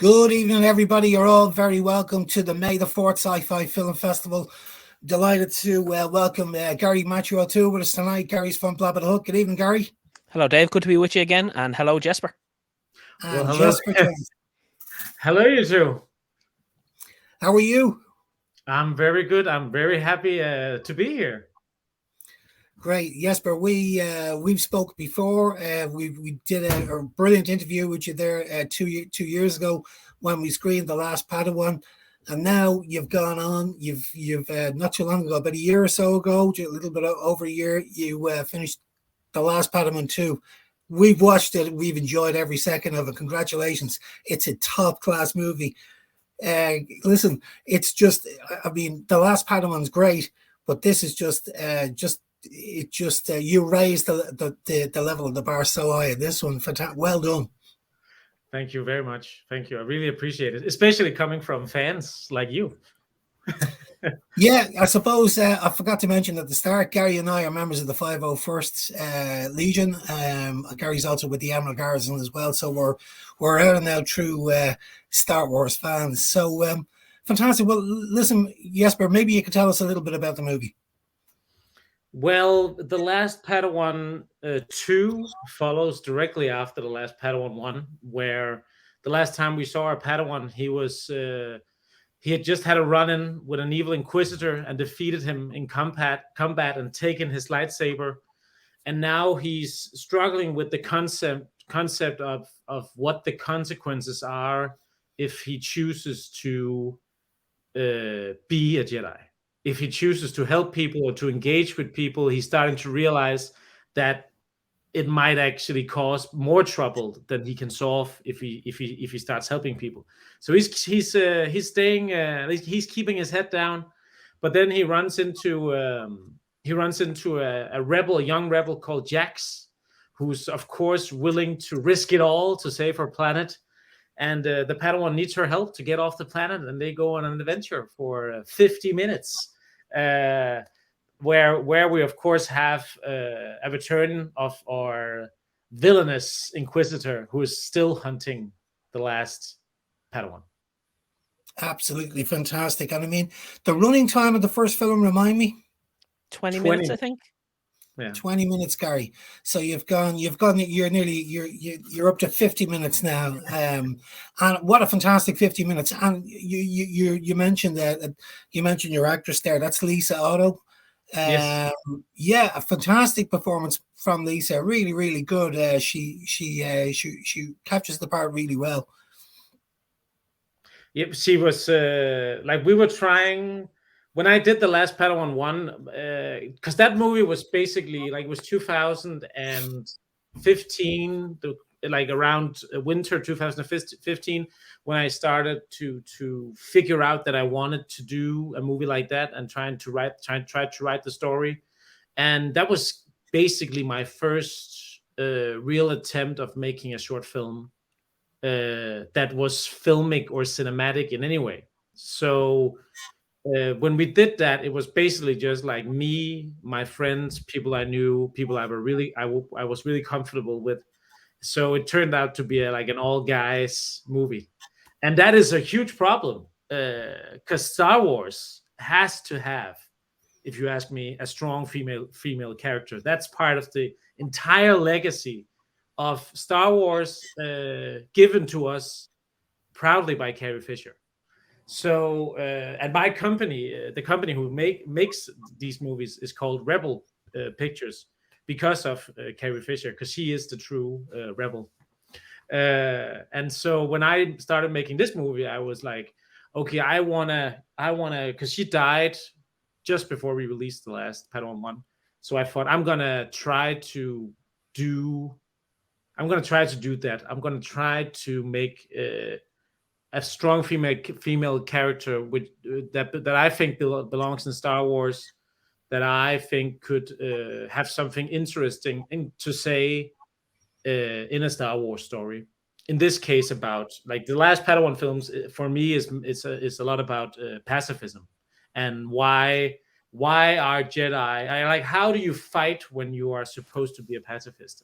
Good evening, everybody. You're all very welcome to the May the 4th Sci Fi Film Festival. Delighted to welcome Gary Matthew O'Toole with us tonight. Gary's from Blab at the Hook. Good evening, Gary. Hello, Dave. Good to be with you again. And hello, Jesper. And well, Jesper Tønnes. Hello, you two. How are you? I'm very good. I'm very happy to be here. Great, Jesper. We've spoke before. We did a brilliant interview with you there 2 years ago when we screened The Last Padawan, and now you've gone on. You've not too long ago, about a year or so ago, a little bit over a year, you finished The Last Padawan II. We've watched it. We've enjoyed every second of it. Congratulations! It's a top class movie. Listen, it's just. I mean, The Last Padawan's great, but this is just you raised the level of the bar so high. This one, fantastic. Well done. Thank you very much. Thank you. I really appreciate it, especially coming from fans like you. Yeah, I suppose I forgot to mention at the start, Gary and I are members of the 501st Legion. Gary's also with the Emerald Garrison as well, so we're out and out true Star Wars fans. So fantastic. Well, listen, Jesper, maybe you could tell us a little bit about the movie. Well, The Last Padawan 2 follows directly after The Last Padawan 1, where the last time we saw our Padawan, he had just had a run-in with an evil Inquisitor and defeated him in combat and taken his lightsaber. And now he's struggling with the concept of what the consequences are if he chooses to be a Jedi. If he chooses to help people or to engage with people, he's starting to realize that it might actually cause more trouble than he can solve if he starts helping people. So he's staying, he's keeping his head down, but then he runs into a young rebel called Jax, who's of course willing to risk it all to save her planet. And the Padawan needs her help to get off the planet, and they go on an adventure for 50 minutes, where we of course have a return of our villainous Inquisitor, who is still hunting the last Padawan. Absolutely fantastic. And I mean, the running time of the first film, remind me? 20 minutes, I think. Yeah. 20 minutes, Gary. So you're up to 50 minutes now. And what a fantastic 50 minutes. And you mentioned that you mentioned your actress there. That's Lisa Otto. Yes. Yeah, a fantastic performance from Lisa. Really, really good. She captures the part really well. Yep, she was we were trying. When I did The Last Padawan 1, because that movie was basically it was 2015, around winter 2015, when I started to figure out that I wanted to do a movie like that and try to write the story. And that was basically my first real attempt of making a short film that was filmic or cinematic in any way. So when we did that, it was basically just like me, my friends, people I knew, people I was really comfortable with. So it turned out to be an all guys movie, and that is a huge problem because Star Wars has to have, if you ask me, a strong female character. That's part of the entire legacy of Star Wars, given to us proudly by Carrie Fisher. So, and my company, the company who makes these movies, is called Rebel Pictures, because of Carrie Fisher, because she is the true rebel. And so when I started making this movie, I was like, okay, I wanna, because she died just before we released The Last Padawan 1. So I thought I'm gonna try to do that. I'm gonna try to make a strong female character that I think belongs in Star Wars, that I think could have something interesting to say in a Star Wars story. In this case, about the Last Padawan films, for me is a lot about pacifism and why why are Jedi? I like, how do you fight when you are supposed to be a pacifist?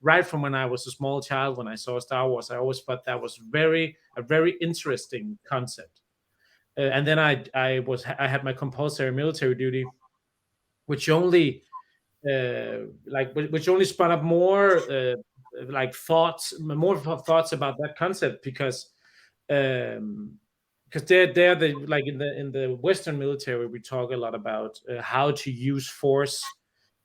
Right from when I was a small child, when I saw Star Wars, I always thought that was a very interesting concept. And then I had my compulsory military duty, which only which only spun up more more thoughts about that concept, because they're the, like, in the Western military, we talk a lot about how to use force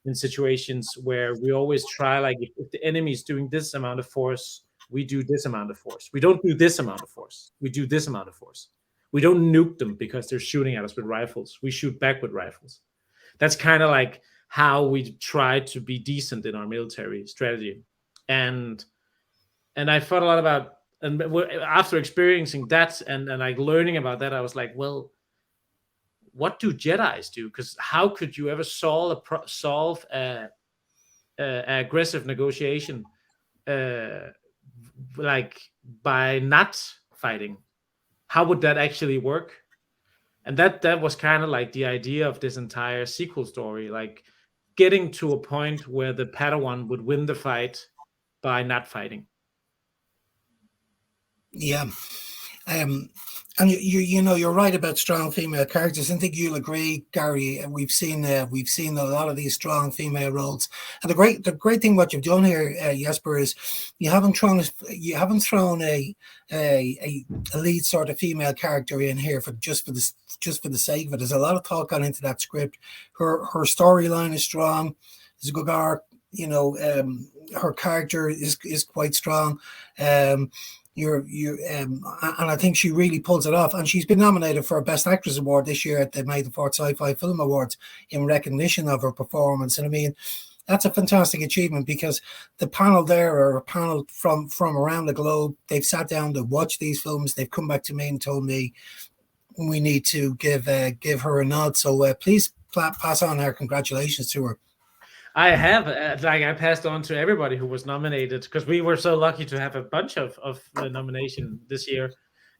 in situations where we always try, like, if the enemy is doing this amount of force, we do this amount of force. We don't do this amount of force. We do this amount of force. We don't nuke them because they're shooting at us with rifles. We shoot back with rifles. That's kind of like how we try to be decent in our military strategy. And I thought a lot about, and after experiencing that and like learning about that, I was like, well, what do Jedis do? Because how could you ever solve a aggressive negotiation like by not fighting? How would that actually work? And that was kind of like the idea of this entire sequel story, like getting to a point where the Padawan would win the fight by not fighting. Yeah. And you're right about strong female characters. I think you'll agree, Gary. We've seen a lot of these strong female roles. And the great thing what you've done here, Jesper, is you haven't thrown a lead sort of female character in here for the sake of it. There's a lot of thought gone into that script. Her storyline is strong. There's a good arc. Her character is quite strong. And I think she really pulls it off, and she's been nominated for a Best Actress Award this year at the May the 4th Sci Fi Film Awards in recognition of her performance. And I mean, that's a fantastic achievement, because the panel there are a panel from around the globe. They've sat down to watch these films. They've come back to me and told me we need to give her a nod. So please pass on our congratulations to her. I have, I passed on to everybody who was nominated, because we were so lucky to have a bunch of nomination this year,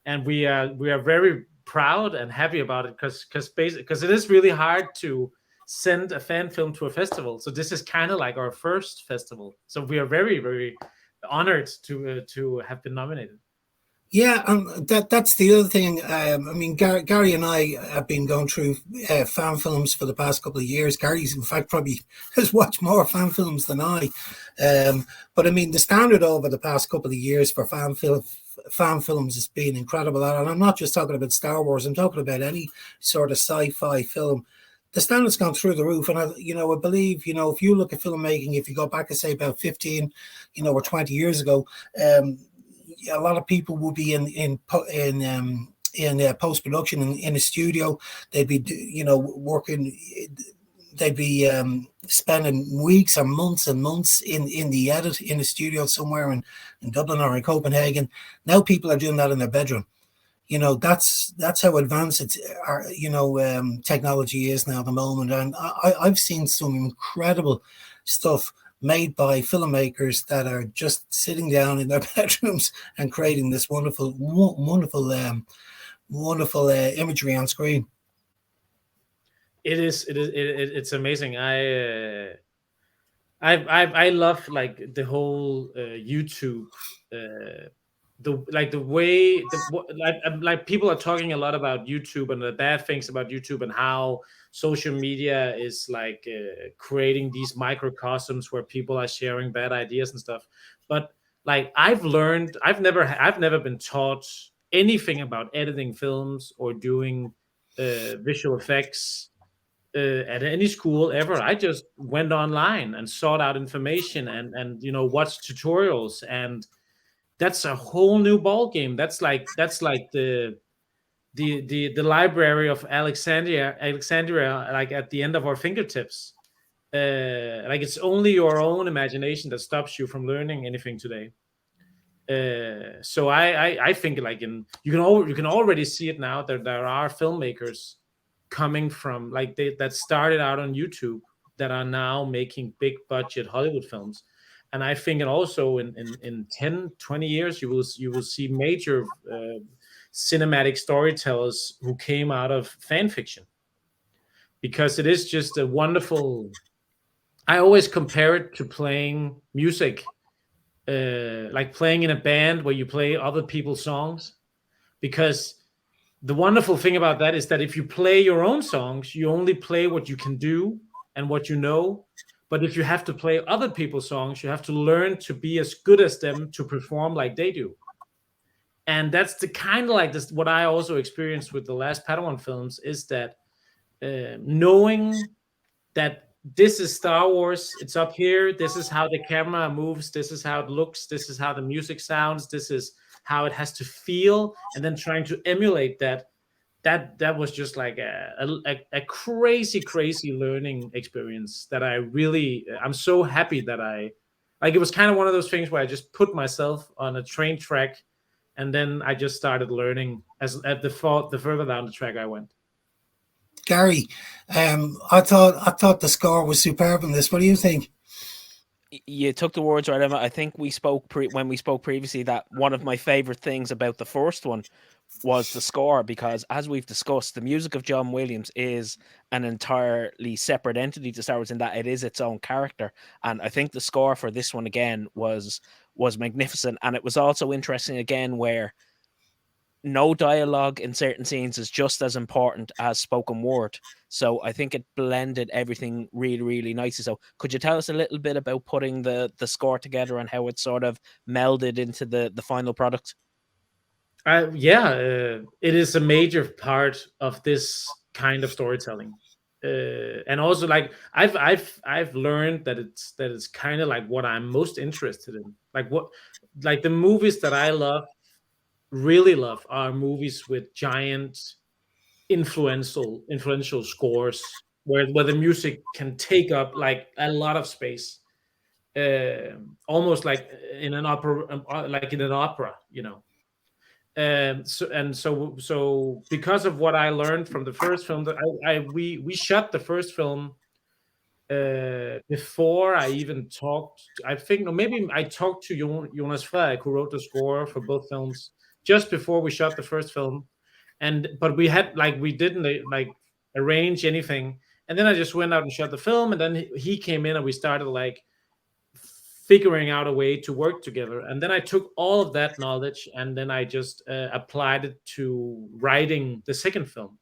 and we are very proud and happy about it, because it is really hard to send a fan film to a festival. So this is kind of like our first festival. So we are very, very honored to have been nominated. Yeah, that's the other thing. I mean, Gary and I have been going through fan films for the past couple of years. Gary's, in fact, probably has watched more fan films than I. But I mean, the standard over the past couple of years for fan films has been incredible. And I'm not just talking about Star Wars. I'm talking about any sort of sci-fi film. The standard's gone through the roof. And I believe, if you look at filmmaking, if you go back and say about 15, or 20 years ago, a lot of people will be in post production in a studio. They'd be working. They'd be spending weeks or months and months in the edit in a studio somewhere in Dublin or in Copenhagen. Now people are doing that in their bedroom. That's how advanced technology is now at the moment. And I've seen some incredible stuff made by filmmakers that are just sitting down in their bedrooms and creating this wonderful imagery on screen. It's amazing. I love, like, the whole YouTube, the way people are talking a lot about YouTube and the bad things about YouTube, and how social media is like creating these microcosms where people are sharing bad ideas and stuff. But like, I've never been taught anything about editing films or doing visual effects at any school ever. I just went online and sought out information and watched tutorials, and that's a whole new ball game. That's like the library of Alexandria, like at the end of our fingertips. Like, it's only your own imagination that stops you from learning anything today. So I think, like, you can already see it now, that there are filmmakers coming from, like, that started out on YouTube that are now making big budget Hollywood films. And I think also in 10, 20 years, you will see major cinematic storytellers who came out of fan fiction. because it is just a wonderful. I always compare it to playing music, like playing in a band where you play other people's songs, because the wonderful thing about that is that if you play your own songs, you only play what you can do and what you know. But if you have to play other people's songs, you have to learn to be as good as them to perform like they do. And that's the kind of like this. What I also experienced with the Last Padawan films is that knowing that this is Star Wars, it's up here. This is how the camera moves. This is how it looks. This is how the music sounds. This is how it has to feel, and then trying to emulate that. That was just like a crazy learning experience that I'm so happy that I like. It was kind of one of those things where I just put myself on a train track, and then I just started learning as at the further down the track I went. Gary, I thought the score was superb in this. What do you think? You took the words right out. I think we spoke when we spoke previously that one of my favorite things about the first one was the score, because as we've discussed, the music of John Williams is an entirely separate entity to Star Wars in that it is its own character. And I think the score for this one again was magnificent. And it was also interesting again where no dialogue in certain scenes is just as important as spoken word. So I think it blended everything really nicely. So could you tell us a little bit about putting the score together and how it sort of melded into the final product? It is a major part of this kind of storytelling, and also like I've learned that it's kind of like what I'm most interested in. Like the movies that I really love are movies with giant influential scores where the music can take up like a lot of space, almost like in an opera, you know. So because of what I learned from the first film, that we shot the first film before I even talked. I think, or maybe I talked to Jonas Frederik, who wrote the score for both films, just before we shot the first film, but we didn't like arrange anything, and then I just went out and shot the film, and then he came in and we started like figuring out a way to work together. And then I took all of that knowledge and then I just applied it to writing the second film.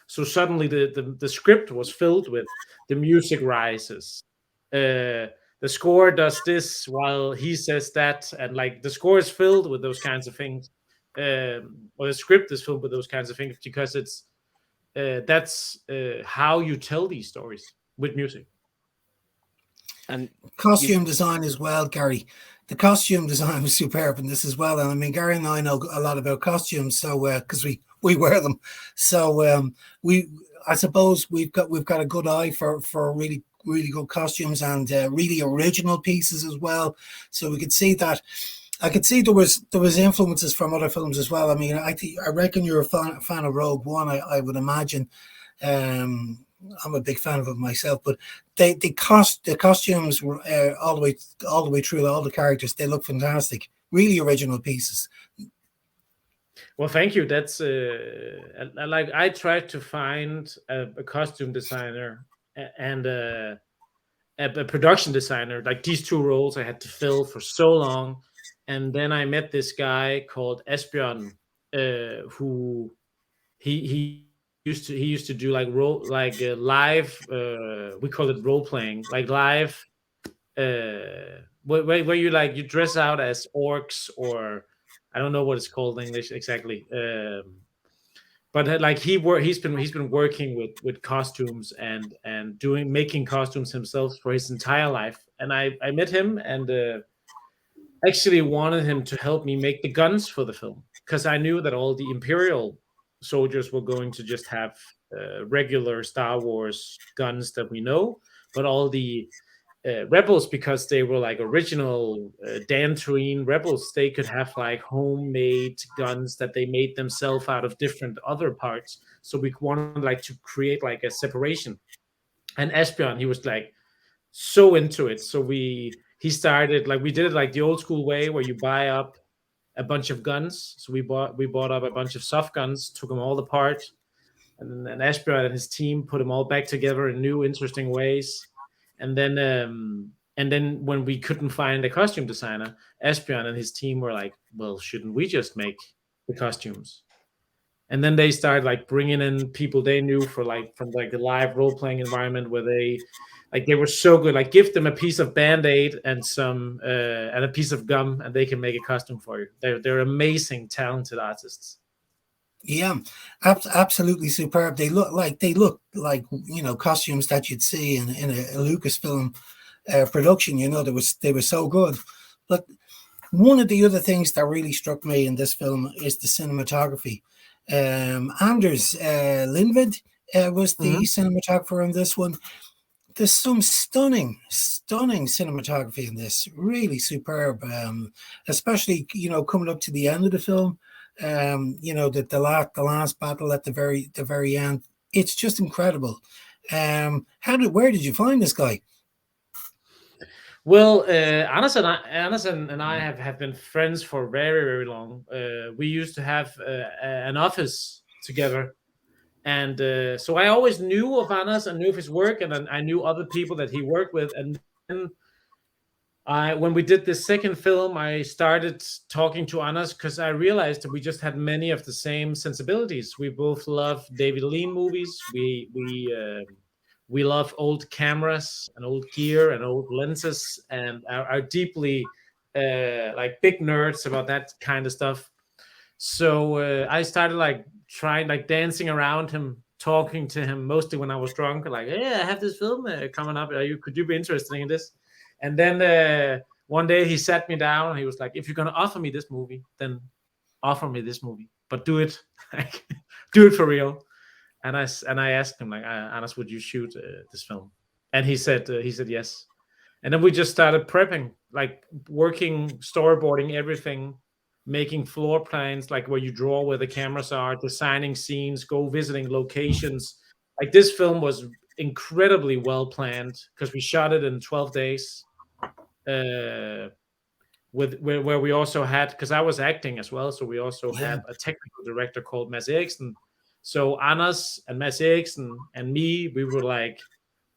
So suddenly the script was filled with the music rises. The score does this while he says that. And like the score is filled with those kinds of things. Or the script is filled with those kinds of things because that's how you tell these stories with music. And costume design as well, Gary. The costume design was superb in this as well. And I mean, Gary and I know a lot about costumes, so because we wear them. So I suppose we've got a good eye for really good costumes and really original pieces as well. So we could see that. I could see there was influences from other films as well. I mean, I reckon you're a fan of Rogue One. I would imagine. I'm a big fan of it myself, but the costumes all the way through, all the characters, they look fantastic. Really original pieces. Well, thank you. That's like I tried to find a costume designer and a production designer. Like these two roles I had to fill for so long, and then I met this guy called Esbjørn, who he used to do like live we call it role playing, like live where you dress out as orcs, or I don't know what it's called in English exactly, but like he's been working with costumes and making costumes himself for his entire life. And I met him and actually wanted him to help me make the guns for the film, because I knew that all the Imperial soldiers were going to just have regular Star Wars guns that we know, but all the rebels, because they were like original Dantooine rebels, they could have like homemade guns that they made themselves out of different other parts. So we wanted like to create like a separation. And Esbjørn, he was like so into it. So he started like, we did it like the old school way where you buy up a bunch of guns. So we bought up a bunch of soft guns, took them all apart, and Asbjørn and his team put them all back together in new, interesting ways. And then when we couldn't find a costume designer, Asbjørn and his team were like, well, shouldn't we just make the costumes? And then they started like bringing in people they knew from like the live role-playing environment, where they were so good. Like, give them a piece of Band-Aid and a piece of gum, and they can make a costume for you. They're amazing, talented artists. Yeah, absolutely superb. They look like costumes that you'd see in a Lucasfilm production. They were so good. But one of the other things that really struck me in this film is the cinematography. Anders Lindved was the cinematographer in this one. There's some stunning cinematography in this, really superb, especially coming up to the end of the film. The last battle at the very end, it's just incredible. Where did you find this guy? Well, Anders and I have been friends for very, very long. We used to have an office together, and so I always knew of Anders and knew of his work, and I knew other people that he worked with. And then when we did the second film, I started talking to Anders because I realized that we just had many of the same sensibilities. We both love David Lean movies. We love old cameras and old gear and old lenses, and are deeply like big nerds about that kind of stuff. So I started like trying, like dancing around him, talking to him, mostly when I was drunk, like, hey, I have this film coming up. Could you be interested in this? And then one day he sat me down and he was like, if you're going to offer me this movie, then offer me this movie, but do it, like, do it for real. And I asked him, like, Anders, would you shoot this film? And he said yes. And then we just started prepping, like working, storyboarding everything, making floor plans, like where you draw where the cameras are, designing scenes, go visiting locations. Like, this film was incredibly well planned because we shot it in 12 days. Where we also had, because I was acting as well, so we also had a technical director called Mads Eriksen. So Anders and Mads Eriksen and me, we were like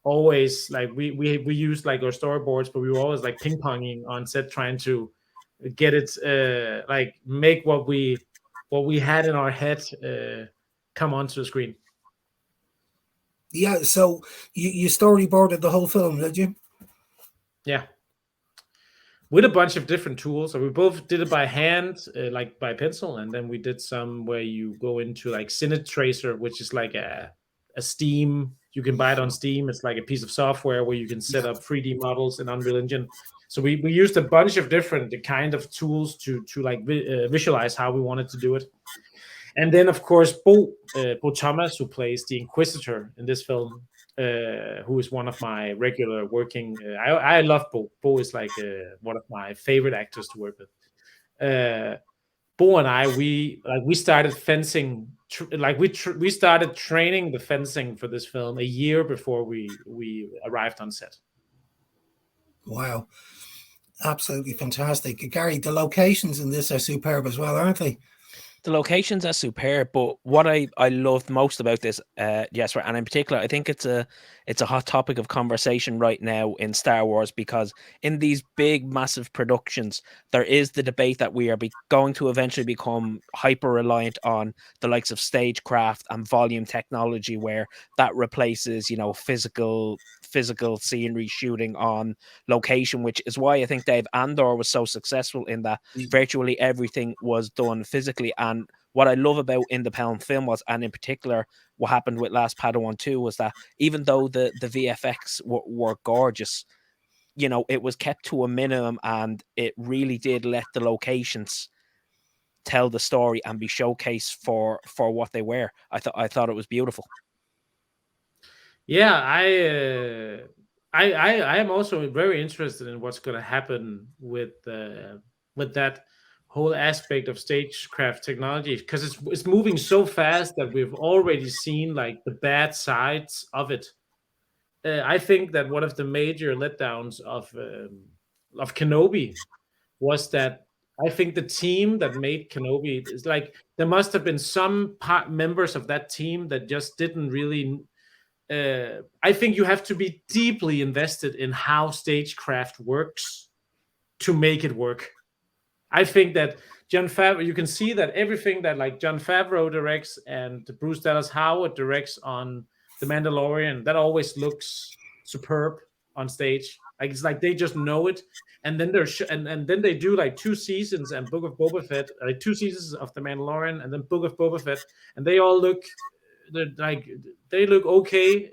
always like we used like our storyboards, but we were always like ping-ponging on set, trying to get it like make what we had in our head come onto the screen. Yeah, so you storyboarded the whole film, did you? Yeah, with a bunch of different tools. So we both did it by hand, like by pencil, and then we did some where you go into like Cinetracer, which is like a Steam. You can buy it on Steam. It's like a piece of software where you can set up 3D models in Unreal Engine. So we used a bunch of different kind of tools to like visualize how we wanted to do it. And then, of course, Bo Thomas, who plays the Inquisitor in this film, who is one of my regular working. I love Bo. Bo is like one of my favorite actors to work with. Bo and I, we started fencing. We started training the fencing for this film a year before we arrived on set. Wow, absolutely fantastic, Gary. The locations in this are superb as well, aren't they? The locations are superb, but what I loved most about this, Jesper, and in particular, I think it's a hot topic of conversation right now in Star Wars, because in these big, massive productions, there is the debate that we are going to eventually become hyper-reliant on the likes of stagecraft and volume technology, where that replaces, physical scenery shooting on location, which is why I think Dave Andor was so successful in that virtually everything was done physically. And what I love about independent film was, and in particular what happened with Last Padawan II, was that even though the VFX were gorgeous, it was kept to a minimum, and it really did let the locations tell the story and be showcased for what they were. I thought it was beautiful. Yeah, I am also very interested in what's going to happen with that whole aspect of stagecraft technology, because it's moving so fast that we've already seen like the bad sides of it. I think that one of the major letdowns of Kenobi was that I think the team that made Kenobi is like, there must have been some members of that team that just didn't really. I think you have to be deeply invested in how stagecraft works to make it work. I think that Jon Favreau, you can see that everything that like Jon Favreau directs and Bruce Dallas Howard directs on The Mandalorian, that always looks superb on stage. Like it's like they just know it. And then and then they do like 2 seasons and Book of Boba Fett, like 2 seasons of The Mandalorian and then Book of Boba Fett, and they all look they look okay.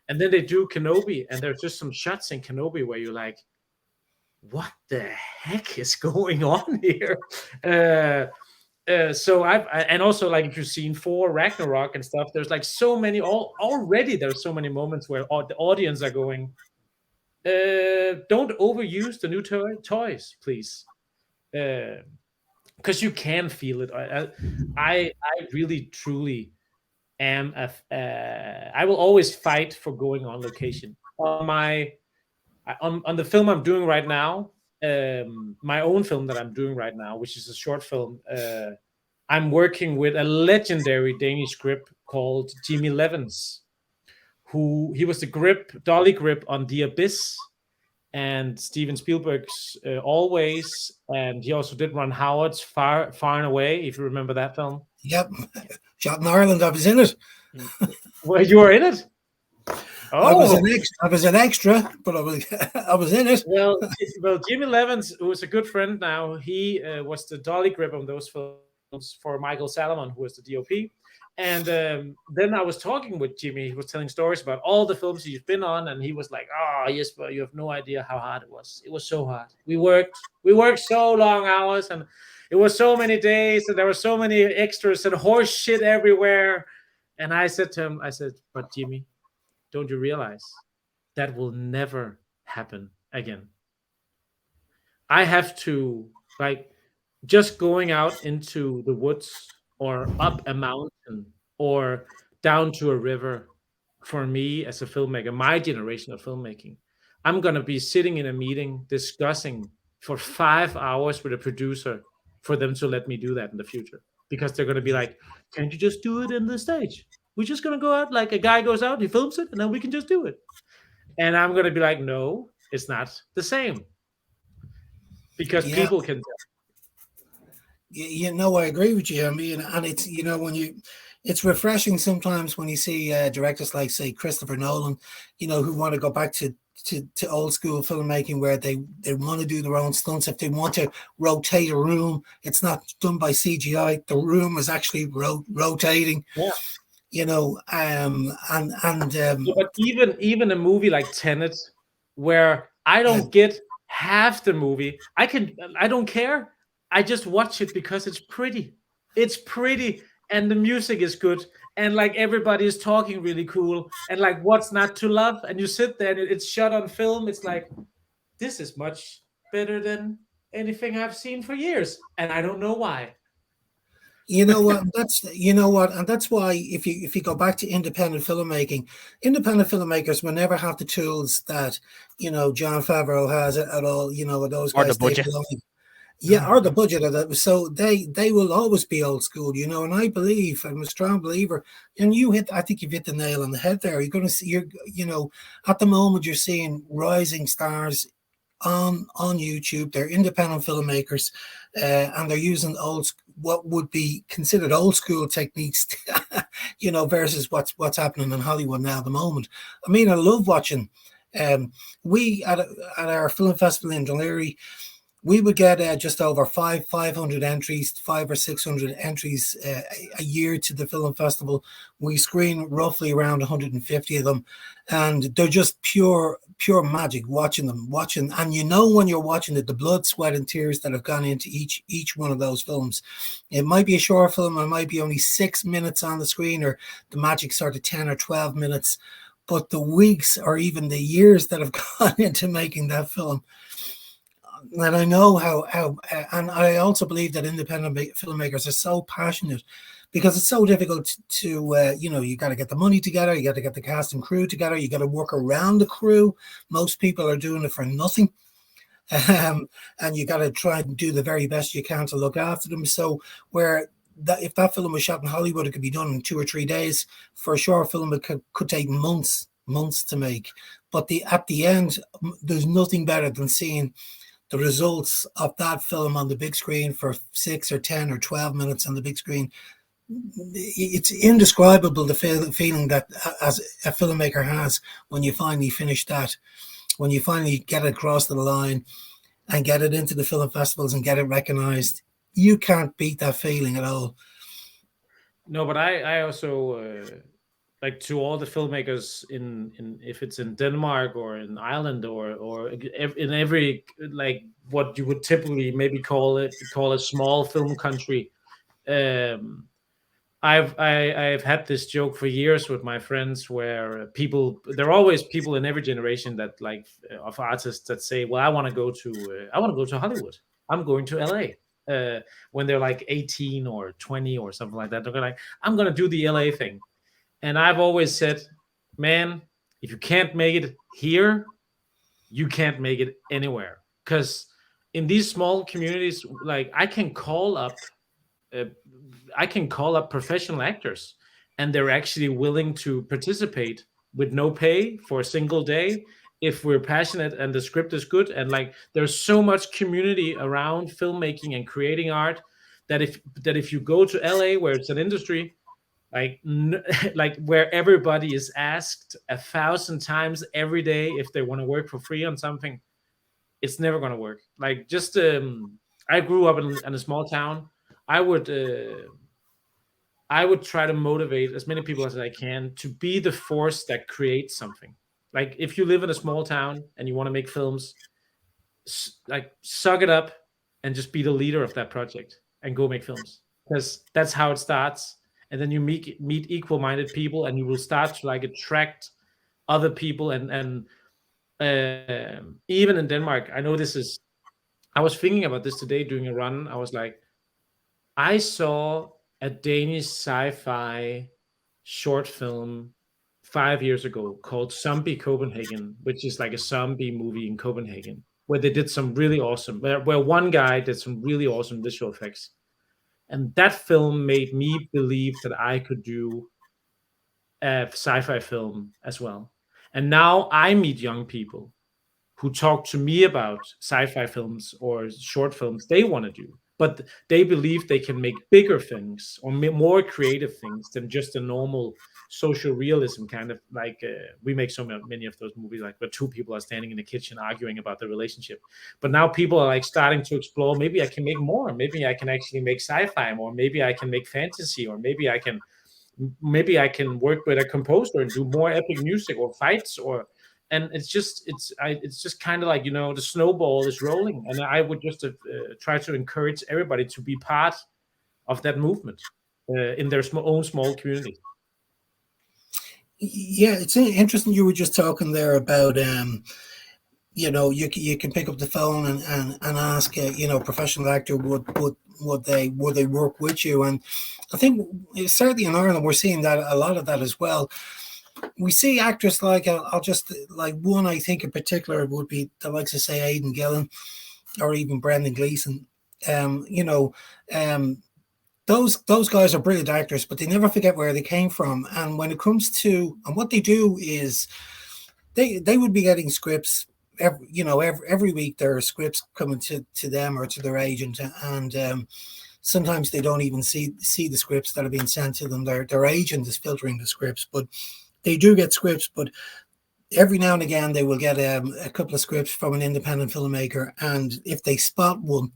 And then they do Kenobi, and there's just some shots in Kenobi where you're like, what the heck is going on here? So and also like if you've seen Thor Ragnarok and stuff, there's like so many already. There's so many moments where the audience are going, don't overuse the new toys, please, because you can feel it. I really truly am I will always fight for going on location. On the film I'm doing right now, my own film that I'm doing right now, which is a short film, I'm working with a legendary Danish grip called Jimmy Levens, he was the dolly grip on The Abyss and Steven Spielberg's Always, and he also did Ron Howard's Far and Away, if you remember that film. Yep, shot in Ireland. I was in it. Well, you were in it? Oh. I was an extra, but I was in it. Well, Jimmy Levens, who is a good friend now, he was the dolly grip on those films for Michael Salomon, who was the DOP. And then I was talking with Jimmy. He was telling stories about all the films he's been on, and he was like, "Oh, yes, but you have no idea how hard it was. It was so hard. We worked so long hours, and it was so many days, and there were so many extras and horse shit everywhere." And I said to him, "But Jimmy, don't you realize that will never happen again? I have to, like, just going out into the woods or up a mountain or down to a river, for me as a filmmaker, my generation of filmmaking, I'm going to be sitting in a meeting discussing for 5 hours with a producer for them to let me do that in the future. Because they're going to be like, can't you just do it in the stage? We're just going to go out, like a guy goes out, he films it, and then we can just do it." And I'm going to be like, no, it's not the same. Because people can tell. I agree with you. I mean, and it's, it's refreshing sometimes when you see directors like, say, Christopher Nolan, who want to go back to old school filmmaking where they want to do their own stunts. If they want to rotate a room, it's not done by CGI. The room is actually rotating. Yeah. But even a movie like Tenet, where I don't get half the movie, I don't care. I just watch it because it's pretty. It's pretty, and the music is good, and like everybody is talking really cool, and like what's not to love? And you sit there, and it's shot on film. It's like, this is much better than anything I've seen for years, and I don't know why. You know what? And that's why if you go back to independent filmmaking, independent filmmakers will never have the tools that Jon Favreau has at all. Those guys. Or the budget. Or the budget of that. So they will always be old school, and I believe, I'm a strong believer, and I think you've hit the nail on the head there. You're going to see, at the moment you're seeing rising stars on YouTube. They're independent filmmakers, and they're using what would be considered old school techniques, versus what's happening in Hollywood now at the moment. I mean, I love watching. We at our film festival in Dunleary, we would get just over 500 entries, 500 or 600 entries a year to the film festival. We screen roughly around 150 of them, and they're just pure magic watching them. And when you're watching it, the blood, sweat, and tears that have gone into each one of those films. It might be a short film, it might be only 6 minutes on the screen, or the magic sort of 10 or 12 minutes. But the weeks or even the years that have gone into making that film. And I know how, and I also believe that independent filmmakers are so passionate, because it's so difficult to, you got to get the money together, you got to get the cast and crew together, you got to work around the crew. Most people are doing it for nothing. and you got to try and do the very best you can to look after them. So if that film was shot in Hollywood, it could be done in 2 or 3 days. For a short film, it could take months to make. But at the end, there's nothing better than seeing the results of that film on the big screen for 6 or 10 or 12 minutes on the big screen. It's indescribable, the feeling that as a filmmaker has when you finally finish that, when you finally get it across the line and get it into the film festivals and get it recognized. You can't beat that feeling at all. No, but I also like, to all the filmmakers in if it's in Denmark or in Ireland or in every, like, what you would typically maybe call a small film country. I've had this joke for years with my friends, where there are always people in every generation that, like, of artists that say, well, I want to go to Hollywood. I'm going to LA. When they're like 18 or 20 or something like that, they're like, I'm going to do the LA thing. And I've always said, man, if you can't make it here, you can't make it anywhere. Because in these small communities, like, I can call up professional actors, and they're actually willing to participate with no pay for a single day if we're passionate and the script is good. And, like, there's so much community around filmmaking and creating art that if you go to LA, where it's an industry, like where everybody is asked 1,000 times every day if they want to work for free on something, it's never going to work. Like, just I grew up in a small town. I would try to motivate as many people as I can to be the force that creates something. Like, if you live in a small town and you want to make films, like, suck it up and just be the leader of that project and go make films, because that's how it starts. And then you meet equal-minded people, and you will start to, like, attract other people. And even in Denmark, I was thinking about this today doing a run. I was like, I saw a Danish sci-fi short film 5 years ago called Zombie Copenhagen, which is like a zombie movie in Copenhagen, where they did some really awesome, where one guy did some really awesome visual effects. And that film made me believe that I could do a sci-fi film as well. And now I meet young people who talk to me about sci-fi films or short films they want to do, but they believe they can make bigger things or more creative things than just a normal social realism kind of, like, we make so many of those movies, like, where two people are standing in the kitchen arguing about the relationship. But now people are, like, starting to explore, maybe I can make more, maybe I can actually make sci-fi more, maybe I can make fantasy, or maybe I can work with a composer and do more epic music or fights, and it's just kind of like, the snowball is rolling. And I would just try to encourage everybody to be part of that movement in their own small community. Yeah, it's interesting. You were just talking there about you can pick up the phone and ask professional actor would they work with you. And I think certainly in Ireland we're seeing that a lot of that as well. We see actors like, I'll just, like, one I think in particular would be the likes of, say, Aidan Gillen or even Brendan Gleeson. Those guys are brilliant actors, but they never forget where they came from. And when it comes to, and what they do is they would be getting scripts every week. There are scripts coming to them or to their agent, and sometimes they don't even see the scripts that are being sent to them. Their agent is filtering the scripts, but they do get scripts. But every now and again they will get a couple of scripts from an independent filmmaker, and if they spot one,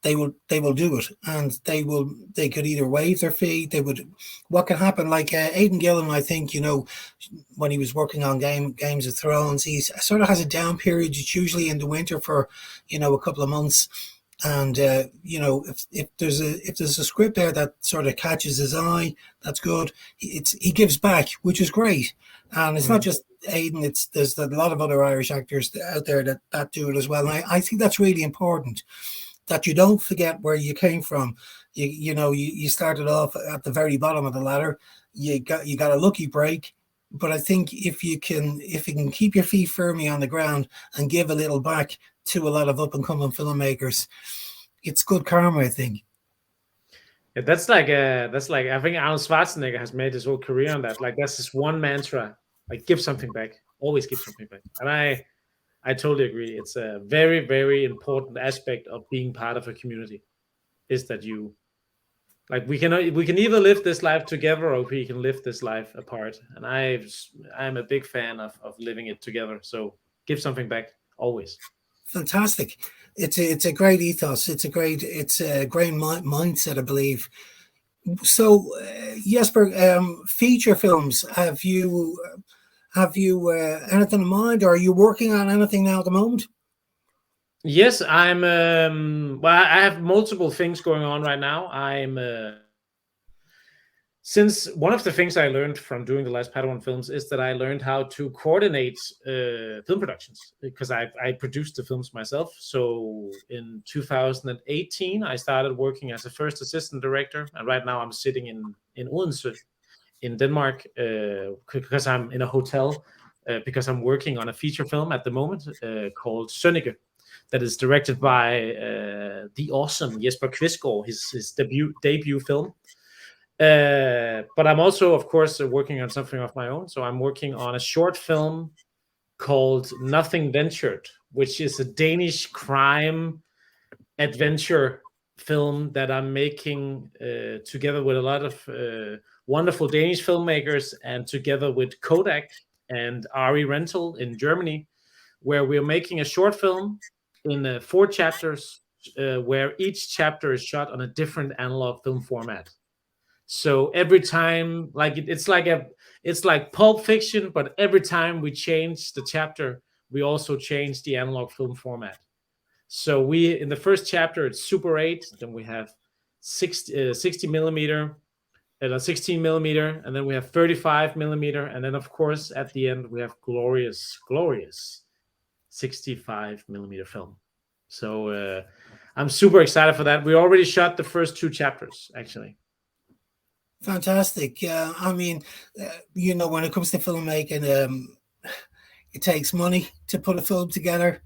they will do it, and they could either waive their fee. What can happen, like Aidan Gillen, I think, when he was working on Games of Thrones, he sort of has a down period. It's usually in the winter for a couple of months, and if there's a script there that sort of catches his eye, that's good. He gives back, which is great. And it's not just Aidan, there's a lot of other Irish actors out there that do it as well. And I think that's really important, that you don't forget where you came from. You started off at the very bottom of the ladder. You got a lucky break. but I think if you can keep your feet firmly on the ground and give a little back to a lot of up and coming filmmakers, it's good karma, I think. Yeah, that's like I think Arnold Schwarzenegger has made his whole career on that. Like that's his one mantra: like give something back, always give something back. And I totally agree. It's a very, very important aspect of being part of a community. Is that you, like we can either live this life together or we can live this life apart. And I'm a big fan of living it together. So give something back always. Fantastic. It's a great ethos. It's a great mindset, I believe. So, Jesper, feature films. Have you anything in mind, or are you working on anything now at the moment? Yes, I'm. Well, I have multiple things going on right now. Since one of the things I learned from doing the Last Padawan films is that I learned how to coordinate film productions, because I produced the films myself. So in 2018, I started working as a first assistant director, and right now I'm sitting in Odense, in Denmark, because I'm in a hotel, because I'm working on a feature film at the moment called Sønneke, that is directed by the awesome Jesper Kvistgaard, his debut film. But I'm also, of course, working on something of my own. So I'm working on a short film called Nothing Ventured, which is a Danish crime adventure film that I'm making together with a lot of wonderful Danish filmmakers, and together with Kodak and Ari Rental in Germany, where we're making a short film in 4 chapters, where each chapter is shot on a different analog film format. So every time, like it's like Pulp Fiction, but every time we change the chapter, we also change the analog film format. So in the first chapter, it's Super 8, then we have 60 millimeter, 16 millimeter, and then we have 35 millimeter, and then of course at the end we have glorious 65 millimeter film. So I'm super excited for that. We already shot the first 2 chapters, actually. Fantastic. I mean, when it comes to filmmaking, it takes money to put a film together,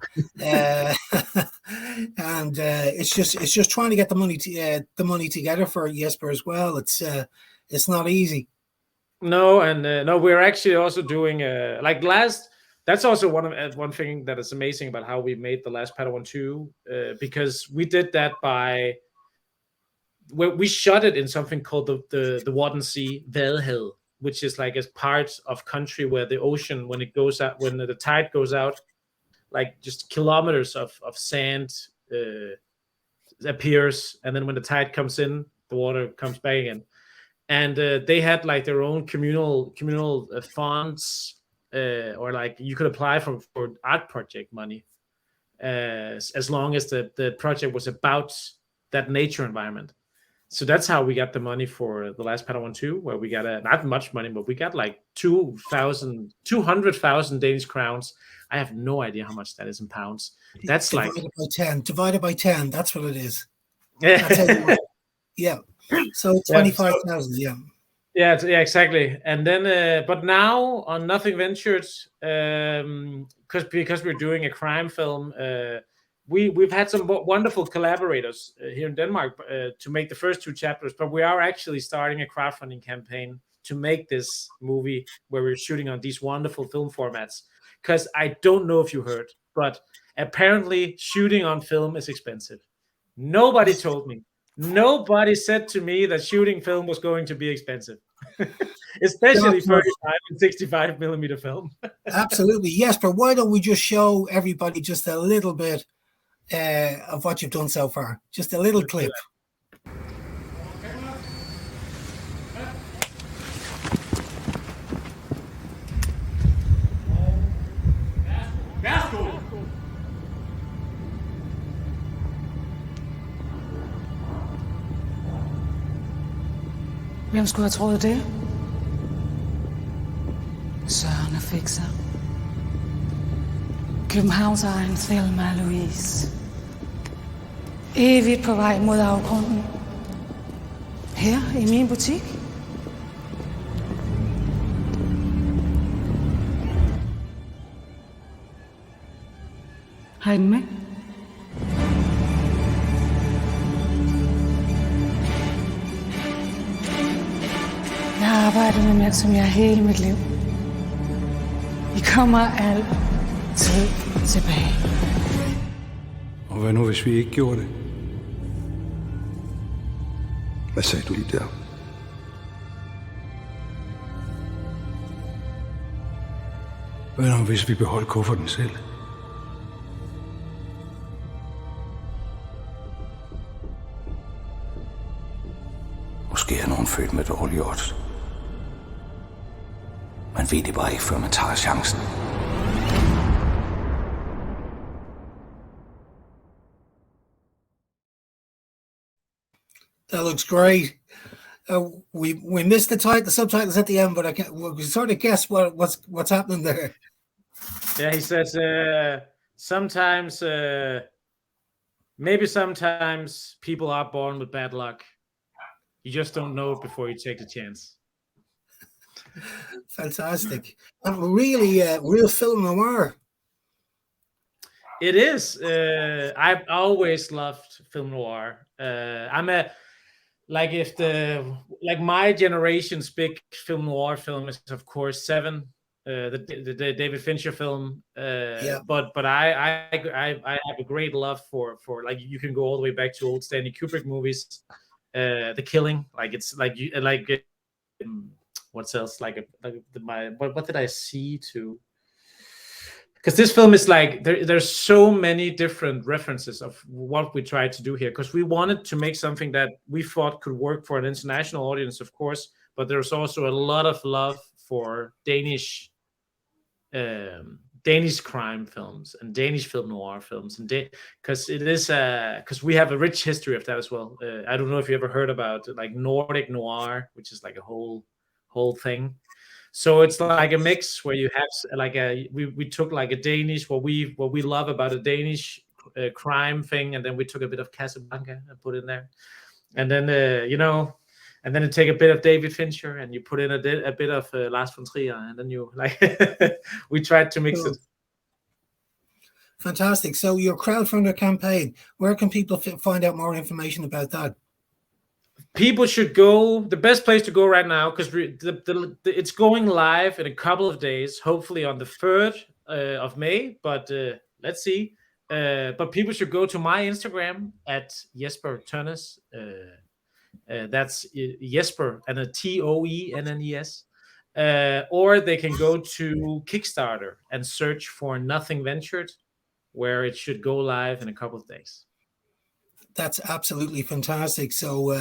and it's just trying to get the money together for Jesper as well. It's not easy. No, and no, we're actually also doing That's also one thing that is amazing about how we made the Last Padawan II, because we did that we shot it in something called the Wadden Sea, Vadehavet, which is like a part of country where the ocean, when the tide goes out, like just kilometers of sand appears, and then when the tide comes in, the water comes back again. And they had like their own communal funds, or like you could apply for art project money, as long as the project was about that nature environment. So that's how we got the money for the Last Padawan II, where we got not much money, but we got like 200,000 Danish crowns. I have no idea how much that is in pounds. That's divided by 10. That's what it is. Yeah. So 25,000. Yeah. Yeah, exactly. And then, but now on Nothing Ventured, because we're doing a crime film, we've had some wonderful collaborators here in Denmark to make the first 2 chapters, but we are actually starting a crowdfunding campaign to make this movie where we're shooting on these wonderful film formats. Because I don't know if you heard, but apparently shooting on film is expensive. Nobody told me. Nobody said to me that shooting film was going to be expensive, especially 35 and 65 millimeter film. Absolutely. Yes, but why don't we just show everybody just a little bit of what you've done so far? Just a little clip. Hvem skulle have troet det? Søren og fikser. Københavns egen Thelma Louise. Evigt på vej mod afgrunden. Her i min butik. Har I den med? Jeg har arbejdet med mænd som jeg hele mit liv. I kommer altid tilbage. Og hvad nu, hvis vi ikke gjorde det? Hvad sagde du lige der? Hvad nu, hvis vi beholdt kufferten selv? Måske er nogen født med dårlige odds. Man ved det bare ikke, før man tager chancen. That looks great. We missed the subtitles at the end, but we can sort of guess what's happening there. Yeah, he says sometimes, maybe sometimes people are born with bad luck. You just don't know it before you take the chance. Fantastic. And really, real film noir. It is. I've always loved film noir. My generation's big film noir film is of course Seven, the David Fincher film. But I have a great love for like, you can go all the way back to old Stanley Kubrick movies. The Killing, what else? What did I see to? Because this film is like there's so many different references of what we tried to do here. Because we wanted to make something that we thought could work for an international audience, of course, but there's also a lot of love for Danish crime films and Danish film noir films, and because it is because we have a rich history of that as well. I don't know if you ever heard about like Nordic noir, which is like a whole thing. So it's like a mix where you have like we took like a Danish what we love about a Danish crime thing, and then we took a bit of Casablanca and put in there, and then and then you take a bit of David Fincher and you put in a bit of Lars von Trier, and then you like we tried to mix it. Fantastic. So your crowdfunder campaign, where can people find out more information about that? People should go. The best place to go right now, because it's going live in a couple of days, hopefully on the 3rd of May. But let's see. But people should go to my Instagram at Jesper Tønnes. That's Jesper and a Toennes. Or they can go to Kickstarter and search for Nothing Ventured, where it should go live in a couple of days. That's absolutely fantastic. So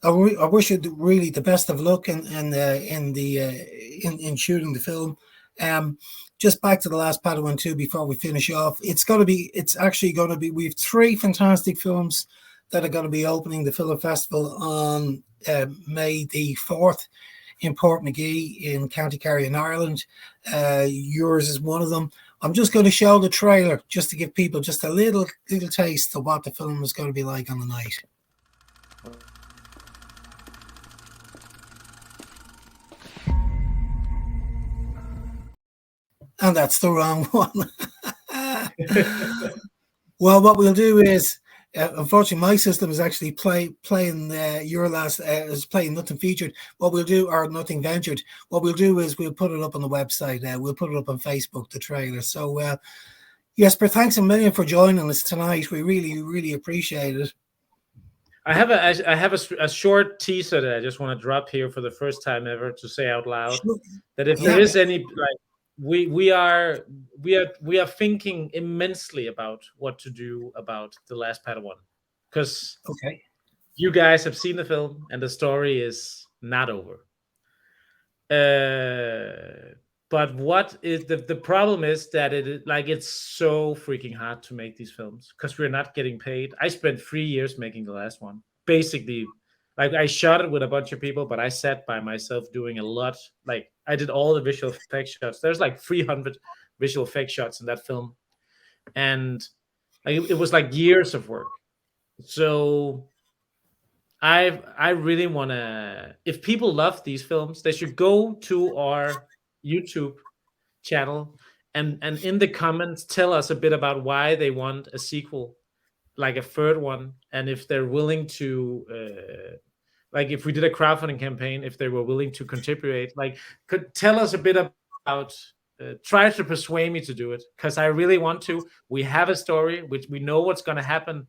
I wish you really the best of luck in shooting the film. Just back to the Last Padawan II before we finish off. It's actually going to be. We have 3 fantastic films that are going to be opening the film festival on May the 4th in Portmagee in County Kerry in Ireland. Yours is one of them. I'm just going to show the trailer just to give people just a little taste of what the film is going to be like on the night. And that's the wrong one. Well, what we'll do is, unfortunately, my system is actually playing your last is playing Nothing Featured. What we'll do, or Nothing Ventured. What we'll do is we'll put it up on the website. We'll put it up on Facebook, the trailer. So, Jesper, thanks a million for joining us tonight. We really appreciate it. I have a short teaser that I just want to drop here for the first time ever to say out loud. Sure. That if there is any like. We are thinking immensely about what to do about The Last Padawan, because you guys have seen the film and the story is not over. But what is the problem is that it's so freaking hard to make these films because we're not getting paid. I spent 3 years making the last one, basically. Like, I shot it with a bunch of people, but I sat by myself doing a lot. Like, I did all the visual effects shots. There's like 300 visual effects shots in that film. And it was like years of work. So I really want to, if people love these films, they should go to our YouTube channel and in the comments tell us a bit about why they want a sequel, like a third one, and if they're willing to like if we did a crowdfunding campaign, if they were willing to contribute, like could tell us a bit about try to persuade me to do it, because I really want to. We have a story which we know what's going to happen,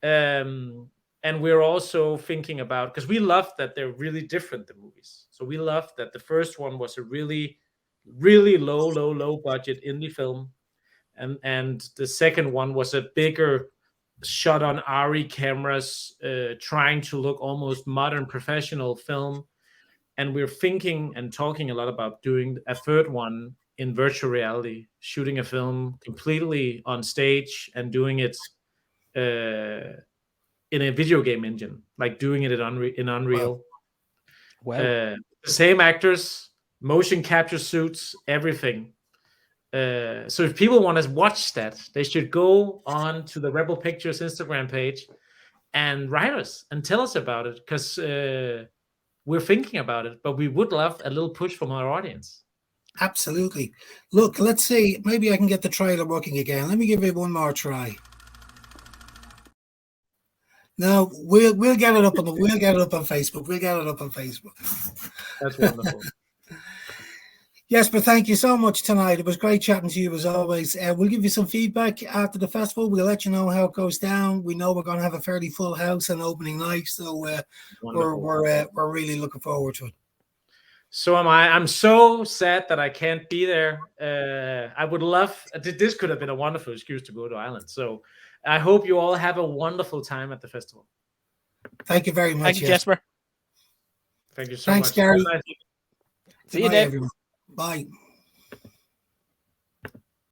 and we're also thinking about, because we love that they're really different, the movies. So we love that the first one was a really low budget indie film, and the second one was a bigger shot on ARRI cameras, trying to look almost modern professional film. And we're thinking and talking a lot about doing a third one in virtual reality, shooting a film completely on stage and doing it in a video game engine, like doing it in Unreal. Wow. The same actors, motion capture suits, everything. So if people want to watch that, they should go on to the Rebel Pictures Instagram page and write us and tell us about it, because we're thinking about it, but we would love a little push from our audience. Absolutely. Look, let's see. Maybe I can get the trailer working again. Let me give it one more try. No, we'll get it up on Facebook. We'll get it up on Facebook. That's wonderful. Jesper, thank you so much tonight. It was great chatting to you as always. We'll give you some feedback after the festival. We'll let you know how it goes down. We know we're going to have a fairly full house on opening night, so we're really looking forward to it. So am I. I'm so sad that I can't be there. I would love. This could have been a wonderful excuse to go to Ireland. So I hope you all have a wonderful time at the festival. Thank you very much. Thank you, Jesper. Thank you so Thanks, much. Gary. See you, Dave. Bye.